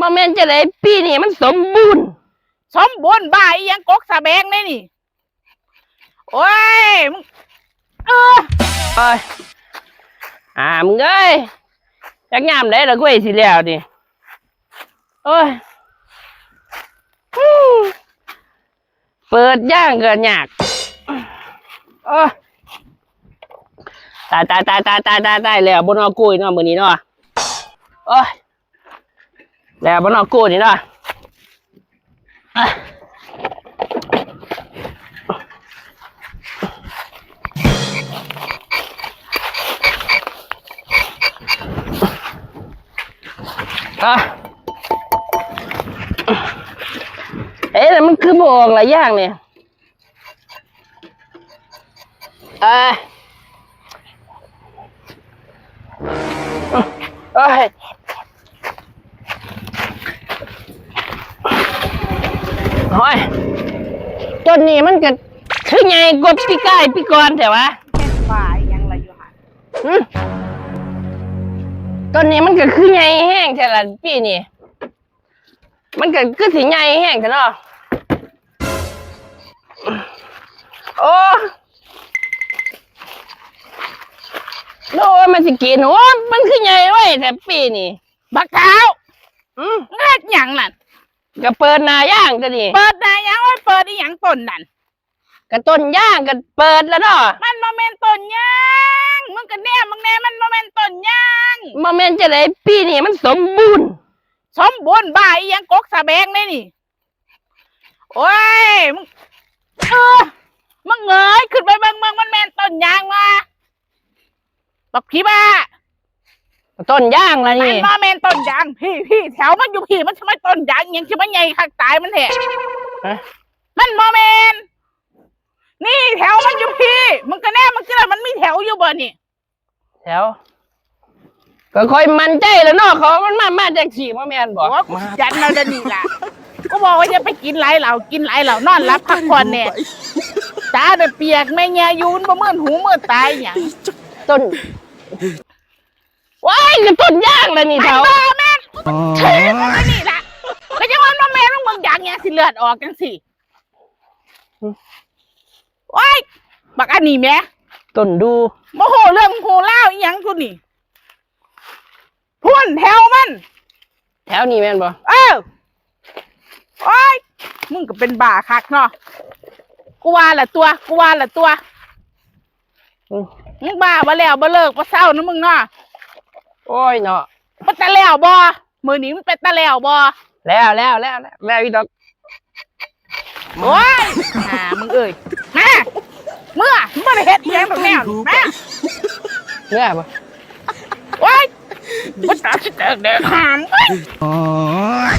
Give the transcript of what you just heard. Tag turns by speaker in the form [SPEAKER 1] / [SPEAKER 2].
[SPEAKER 1] มาแม่นจะได้ปีนี้มันสมบูรณ์
[SPEAKER 2] บ้าอีหยังกกสะแบงได้นี่โอ้ยมึง
[SPEAKER 1] เอ้ยมึงเอ้ยจักยามได้ละกูไอ้สิแล้วดิโอ้ยเปิดย่างก็ยากโอ้ยตายแล้วบนนอกุ้ยเนาะมื้อนี้เนาะโอ้ยแล้วบนนอกุ้ยนี่เนาะแล้วมันคือบอกหลายอย่างเนี่ยเฮ้ยต้นนี้มันก็คือไงกบปีก้ายปีกรแต่ว่า
[SPEAKER 2] แค่ฝ่ายยังไรอยู่หัน
[SPEAKER 1] ต้นนี้มันก็คือไงแห้งแต่ละปีนี่มันก็คือสิไงแห้งแต่เนาะโอ้โน้มันสิกินโอ้มันคือไงไว้แต่ปีนี่
[SPEAKER 2] บักเท้าเล็ดหยังนั่น
[SPEAKER 1] ก็เปิดนาย่างก็ดิ
[SPEAKER 2] เปิดนายังว่าเปิดอีหยังต้นนั่น
[SPEAKER 1] ก็ต้นย่างก็เปิดแล้วเนาะ
[SPEAKER 2] มันโมเมนต้นย่างมึงก็แน่มึงแน่มันโมเมนต้นย่าง
[SPEAKER 1] โมเมนจะได้ปีนี้มันสมบูรณ์
[SPEAKER 2] บ้าอีหยังกกสะแบงได้นี่โอ้ยมึงเงยขึ้นไปเบิ่งมันแมนต้นยางมาบอกพี่บ้า
[SPEAKER 1] ต้นย่างละนี่
[SPEAKER 2] มันแมนต้นยางพี่แถวมันอยู่พี่มันทำไมต้นยางยังใช่ไหมไงข้างตายมันแท้มันโมเมนนี่แถวมันอยู่พี่มึงก็แน่มึงก็เลยมันมีแถวอยู่บ่นี่
[SPEAKER 1] แถวก็ค่อยมันใจแล้วเนาะเขามันมาจากสี่มาแมนบอก
[SPEAKER 2] ยันเราจะนี่ล่ะก็บอกว่าจะไปกินไรเหล่านอนรับพักผ่อนเนี่ยตาเดือเปียกแม่แง่ยูนบ่เมื่อหูเมื่อตายอย่าง
[SPEAKER 1] ต้นว้ายก็ต้นย่างเลยนี่เถา
[SPEAKER 2] แม่ใช่นี่ล่ะก็ยังว่าแม่ต้องมึงอย่างเงี้ยสิเลือดออกกันสิว้ายบักอันนี้แม่
[SPEAKER 1] ต้นดู
[SPEAKER 2] โมโหเรื่องโหเล่าอีหยังกูนี่พุ่นแถวมัน
[SPEAKER 1] แถวนี้แม่นบ่
[SPEAKER 2] โอ้ยมึงก็เป็นบ้าคักเนาะกูว่าละตัวมึงบ้าบ่แล้วบ่เลิกบ่เศร้านะมึงเนาะ
[SPEAKER 1] โอ้ยเนาะ
[SPEAKER 2] มันตะแล้วบ่มื้อนี้มันเป็นตะแล้วบ่
[SPEAKER 1] แล้วอีดอก
[SPEAKER 2] โอ้ยมึงเอ้ยมาเมื่อมึงบ่ได้เฮ็ดอีหยังดอกแนวมา
[SPEAKER 1] เมื่อบ่
[SPEAKER 2] โอ้ยบ่ตาสิแตกแดกหามเอ้ย